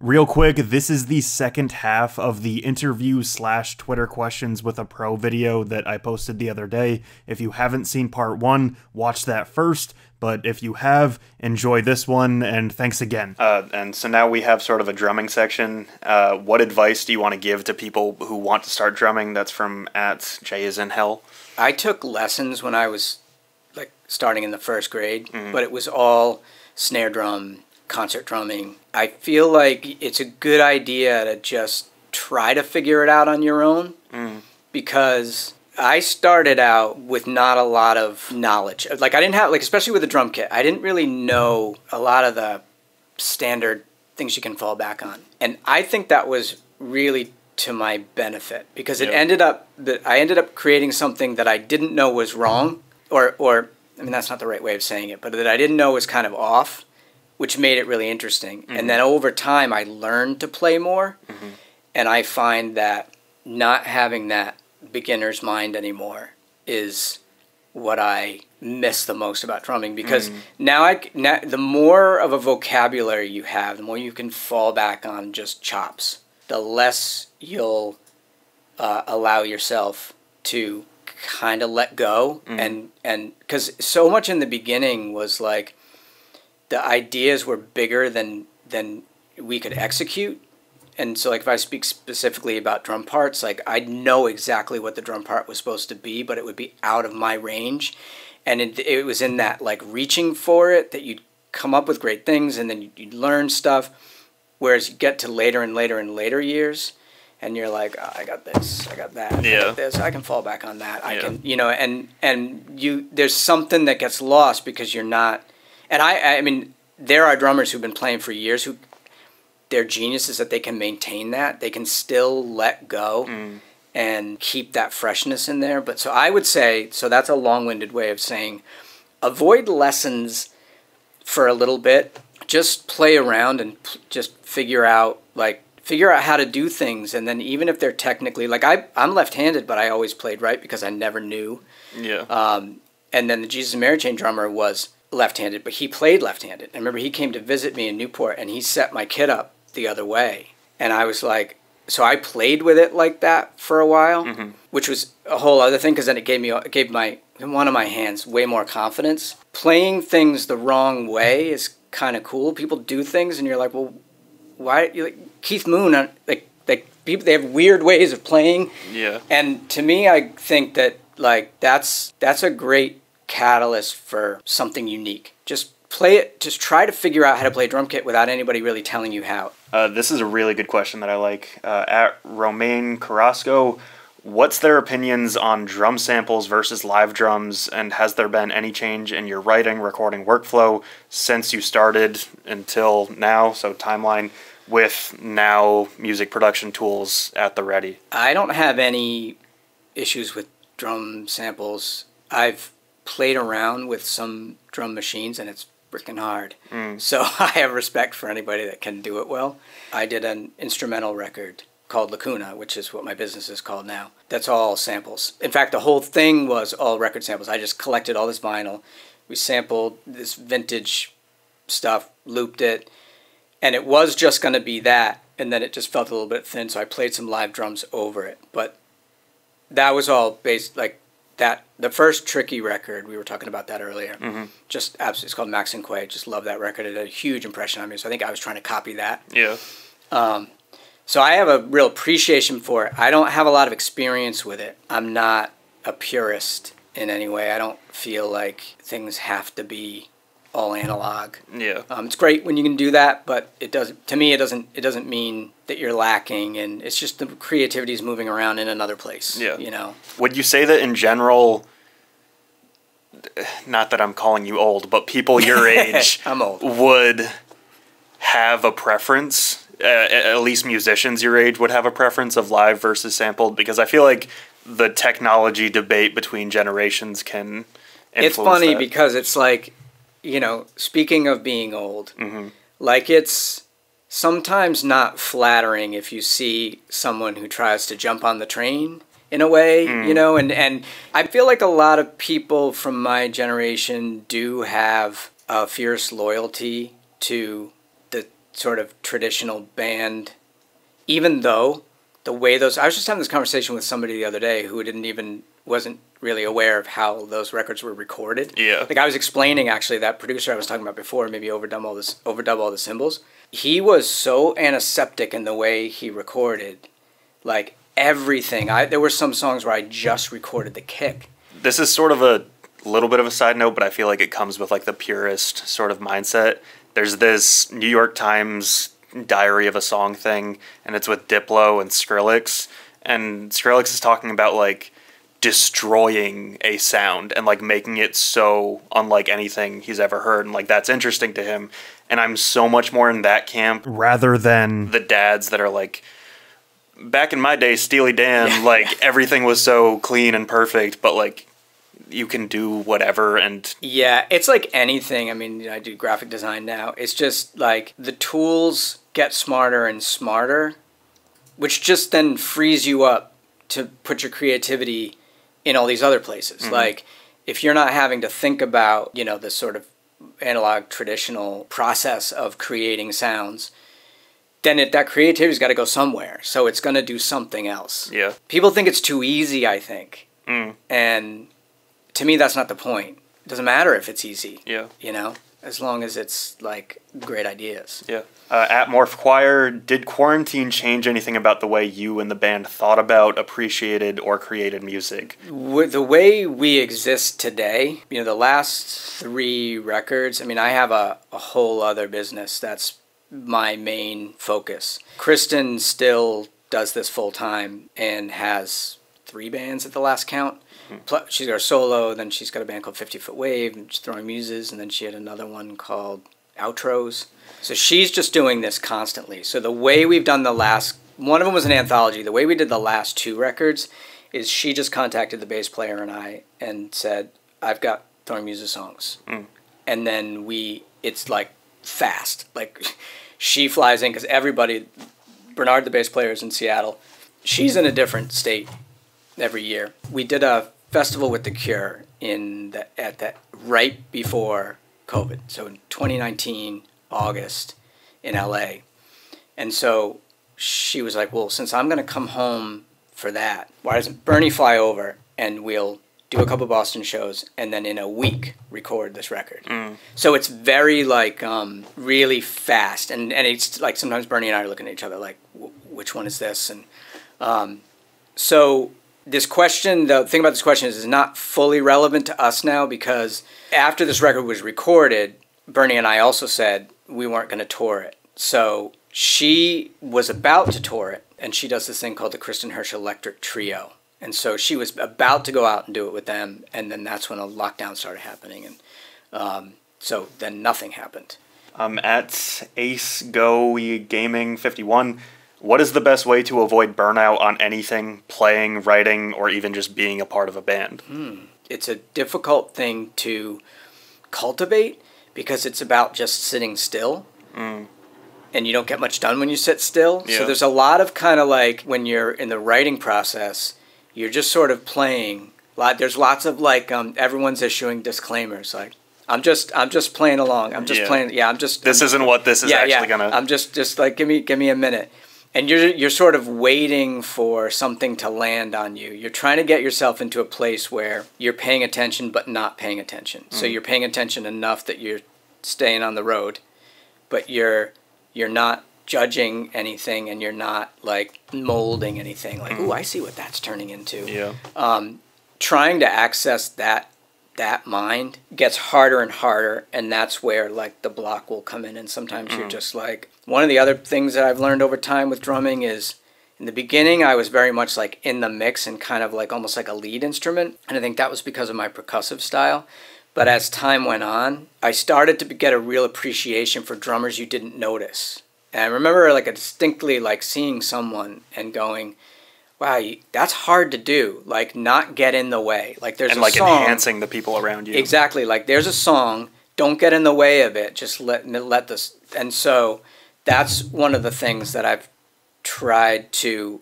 Real quick, this is the second half of the interview/Twitter questions with a pro video that I posted the other day. If you haven't seen part one, watch that first. But if you have, enjoy this one, and thanks again. And so now we have sort of a drumming section. What advice do you want to give to people who want to start drumming? That's from @JisInHell. I took lessons when I was like starting in the first grade, but it was all snare drum, concert drumming. I feel like it's a good idea to just try to figure it out on your own because I started out with not a lot of knowledge. Like I didn't have, like especially with the drum kit, I didn't really know a lot of the standard things you can fall back on. And I think that was really to my benefit because it ended up that I ended up creating something that I didn't know was wrong or I mean that's not the right way of saying it, but that I didn't know was kind of off, which made it really interesting. And then over time, I learned to play more. And I find that not having that beginner's mind anymore is what I miss the most about drumming. Because now the more of a vocabulary you have, the more you can fall back on just chops, the less you'll allow yourself to kind of let go. And because so much in the beginning was like, the ideas were bigger than we could execute. And so like if I speak specifically about drum parts, like I know exactly what the drum part was supposed to be, but it would be out of my range. And it was in that like reaching for it that you'd come up with great things and then you'd learn stuff. Whereas you get to later and later and later years and you're like, oh, I got this, I got that, I got this, I can fall back on that. I can, you know, and there's something that gets lost because you're not. And I mean, there are drummers who've been playing for years who their genius is that they can maintain that. They can still let go and keep that freshness in there. But so I would say, so that's a long-winded way of saying, avoid lessons for a little bit. Just play around and just figure out how to do things. And then even if they're technically, like I'm left-handed, but I always played right because I never knew. Yeah. And then the Jesus and Mary Chain drummer was left-handed, but he played left-handed. I remember he came to visit me in Newport, and he set my kit up the other way. And I was like, so I played with it like that for a while, which was a whole other thing because then it gave one of my hands way more confidence. Playing things the wrong way is kind of cool. People do things, and you're like, well, why? You're like Keith Moon, like people, they have weird ways of playing. Yeah. And to me, I think that like that's a great catalyst for something unique. Just play it. Just try to figure out how to play a drum kit without anybody really telling you how. This is a really good question that I like. At Romaine Carrasco, what's their opinions on drum samples versus live drums, and has there been any change in your writing, recording workflow since you started until now? So timeline with now music production tools at the ready. I don't have any issues with drum samples. I've played around with some drum machines and it's freaking hard. So I have respect for anybody that can do it well. I did an instrumental record called Lacuna, which is what my business is called now. That's all samples. In fact, the whole thing was all record samples. I just collected all this vinyl. We sampled this vintage stuff, looped it, and it was just going to be that, and then it just felt a little bit thin, so I played some live drums over it. But that was all based, like, that the first Tricky record, we were talking about that earlier. Just absolutely, it's called Max and Quay. Just love that record. It had a huge impression on me. So I think I was trying to copy that. Yeah. So I have a real appreciation for it. I don't have a lot of experience with it. I'm not a purist in any way. I don't feel like things have to be all analog. Yeah. It's great when you can do that, but it doesn't. To me, it doesn't mean that you're lacking, and it's just the creativity is moving around in another place. Yeah. You know. Would you say that in general? Not that I'm calling you old, but people your age I'm old. Would have a preference. At least musicians your age would have a preference of live versus sampled, because I feel like the technology debate between generations can influence It's funny that. Because it's like, you know, speaking of being old, like it's sometimes not flattering if you see someone who tries to jump on the train in a way, you know, and I feel like a lot of people from my generation do have a fierce loyalty to sort of traditional band, even though the way those, I was just having this conversation with somebody the other day who wasn't really aware of how those records were recorded. Yeah. Like I was explaining actually that producer I was talking about before, maybe overdub all the cymbals. He was so antiseptic in the way he recorded, like everything. There were some songs where I just recorded the kick. This is sort of a little bit of a side note, but I feel like it comes with like the purist sort of mindset. There's this New York Times diary of a song thing, and it's with Diplo and Skrillex, and Skrillex is talking about like destroying a sound and like making it so unlike anything he's ever heard, and like that's interesting to him. And I'm so much more in that camp rather than the dads that are like, back in my day, Steely Dan, like everything was so clean and perfect, but like you can do whatever. And yeah, it's like anything. I mean, I do graphic design now. It's just like the tools get smarter and smarter, which just then frees you up to put your creativity in all these other places. Mm-hmm. Like if you're not having to think about, this sort of analog traditional process of creating sounds, then that creativity's got to go somewhere. So it's going to do something else. Yeah. People think it's too easy, I think. And to me, that's not the point. It doesn't matter if it's easy. Yeah. As long as it's like great ideas. Yeah. At Morph Choir, did quarantine change anything about the way you and the band thought about, appreciated, or created music? The way we exist today, the last 3 records, I mean, I have a whole other business that's my main focus. Kristen still does this full time and has 3 bands at the last count. She's got a solo, then she's got a band called 50 Foot Wave, and she's Throwing Muses, and then she had another one called Outros. So she's just doing this constantly. So the way we've done one of them was an anthology. The way we did the last 2 records is she just contacted the bass player and I and said, I've got Throwing Muses songs. And then it's like fast. Like she flies in because Bernard, the bass player, is in Seattle. She's in a different state every year. We did a festival with The Cure right before COVID. So in 2019, August, in LA. And so she was like, well, since I'm going to come home for that, why doesn't Bernie fly over and we'll do a couple Boston shows and then in a week record this record. So it's very like really fast. And it's like sometimes Bernie and I are looking at each other like, which one is this? And so this question, the thing about this question is not fully relevant to us now because after this record was recorded, Bernie and I also said we weren't going to tour it. So she was about to tour it, and she does this thing called the Kristen Hirsch Electric Trio. And so she was about to go out and do it with them, and then that's when a lockdown started happening. And so then nothing happened. At Ace Go Gaming 51, what is the best way to avoid burnout on anything, playing, writing, or even just being a part of a band? It's a difficult thing to cultivate because it's about just sitting still. And you don't get much done when you sit still. Yeah. So there's a lot of kind of like when you're in the writing process, you're just sort of playing. There's lots of like everyone's issuing disclaimers like I'm just playing along. I'm just playing. Yeah, This isn't what this is actually gonna. I'm just like give me a minute. And you're sort of waiting for something to land on you. You're trying to get yourself into a place where you're paying attention but not paying attention. So you're paying attention enough that you're staying on the road, but you're not judging anything and you're not like molding anything. Like, ooh, I see what that's turning into. Yeah. Trying to access that mind gets harder and harder, and that's where like the block will come in. And sometimes you're just like, one of the other things that I've learned over time with drumming is in the beginning I was very much like in the mix and kind of like almost like a lead instrument, and I think that was because of my percussive style. But as time went on, I started to get a real appreciation for drummers you didn't notice. And I remember like distinctly like seeing someone and going, wow, that's hard to do. Like, not get in the way. Like, there's a song. And, like, enhancing the people around you. Exactly. Like, there's a song. Don't get in the way of it. Just let this. And so that's one of the things that I've tried to,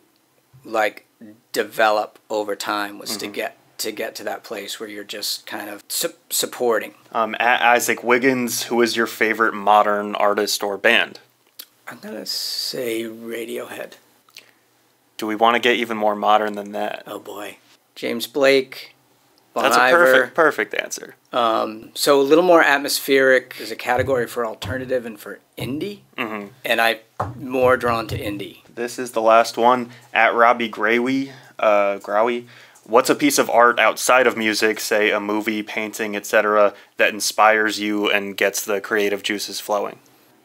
like, develop over time was to get to that place where you're just kind of supporting. Isaac Wiggins, who is your favorite modern artist or band? I'm going to say Radiohead. Do we want to get even more modern than that? Oh, boy. James Blake, Bon That's Iver. a perfect answer. So a little more atmospheric. There's a category for alternative and for indie. Mm-hmm. And I'm more drawn to indie. This is the last one. At Robbie Grawie, what's a piece of art outside of music, say a movie, painting, etc., that inspires you and gets the creative juices flowing?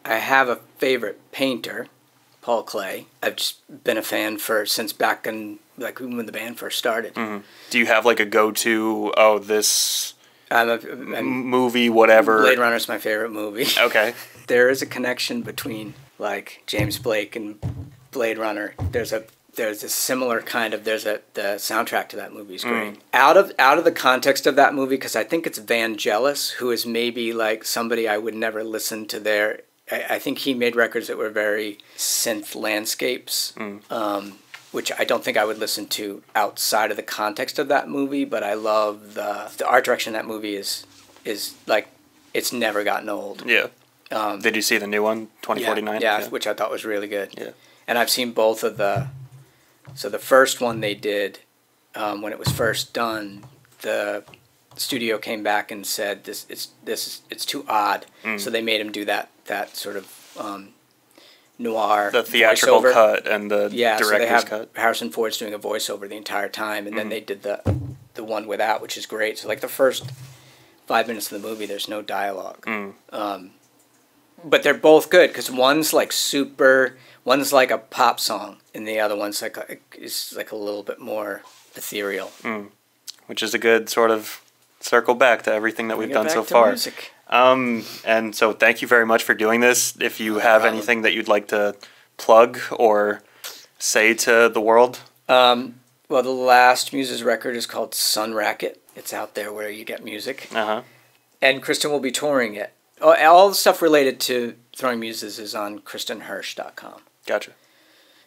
I have a favorite painter, Paul Klee. I've just been a fan since back in, like, when the band first started. Mm-hmm. Do you have, like, a go-to, this movie, whatever? Blade Runner's my favorite movie. Okay. There is a connection between, like, James Blake and Blade Runner. There's a similar kind of, the soundtrack to that movie is great. Out of the context of that movie, because I think it's Vangelis, who is maybe, like, somebody I would never listen to their... I think he made records that were very synth landscapes, which I don't think I would listen to outside of the context of that movie, but I love the art direction of that movie is like, it's never gotten old. Yeah. Did you see the new one, 2049? Yeah, which I thought was really good. Yeah. And I've seen both of so the first one they did, when it was first done, the studio came back and said it's too odd, so they made him do that sort of noir, the theatrical voiceover cut and the director's so they have cut. Harrison Ford's doing a voiceover the entire time, and then they did the one without, which is great. So like the first 5 minutes of the movie, there's no dialogue, but they're both good because one's like one's like a pop song, and the other one's is like a little bit more ethereal, which is a good sort of circle back to everything that we've done so far. Music. And so thank you very much for doing this. If you have anything that you'd like to plug or say to the world. Well, the last Muses record is called Sun Racket. It's out there where you get music. Uh-huh. And Kristen will be touring it. All the stuff related to Throwing Muses is on KristenHirsch.com. Gotcha.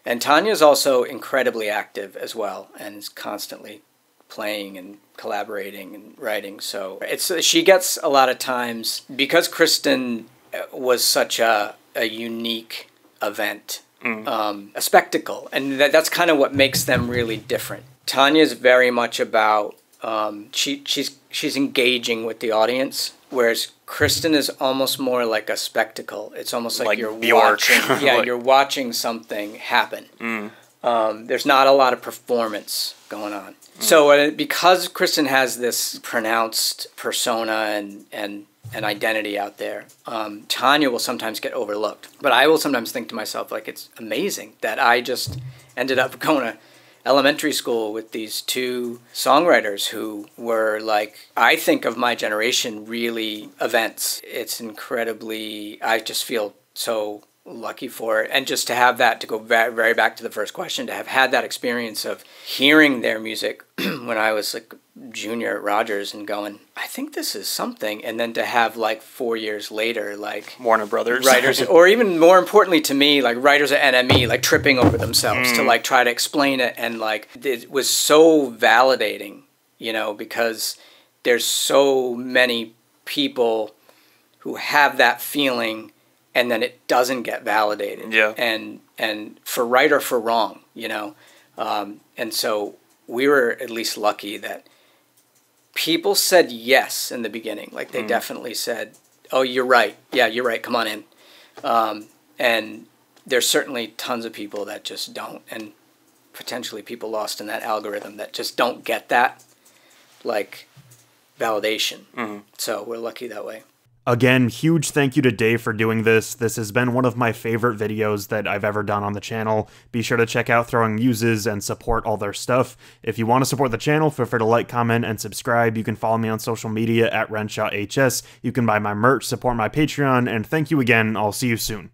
And Tanya's also incredibly active as well and is constantly playing and collaborating and writing. So she gets a lot of times, because Kristen was such a unique event, a spectacle, and that's kind of what makes them really different. Tanya's very much about she's engaging with the audience, whereas Kristen is almost more like a spectacle. It's almost like you're watching. Yeah, you're watching something happen. There's not a lot of performance going on. So because Kristen has this pronounced persona and identity out there, Tanya will sometimes get overlooked. But I will sometimes think to myself, like, it's amazing that I just ended up going to elementary school with these two songwriters who were, like, I think of my generation, really events. It's incredibly, I just feel so lucky for it. And just to have that, to go very, very back to the first question, to have had that experience of hearing their music when I was like junior at Rogers and going, I think this is something. And then to have like 4 years later, like Warner Brothers writers, or even more importantly to me, like writers at NME, like tripping over themselves to like try to explain it. And like, it was so validating, you know, because there's so many people who have that feeling and then it doesn't get validated. Yeah. And for right or for wrong, you know. And so we were at least lucky that people said yes in the beginning. Like they definitely said, oh, you're right. Yeah, you're right. Come on in. And there's certainly tons of people that just don't, and potentially people lost in that algorithm that just don't get that, like, validation. So we're lucky that way. Again, huge thank you to Dave for doing this. This has been one of my favorite videos that I've ever done on the channel. Be sure to check out Throwing Muses and support all their stuff. If you want to support the channel, feel free to like, comment, and subscribe. You can follow me on social media at RenshawHS. You can buy my merch, support my Patreon, and thank you again. I'll see you soon.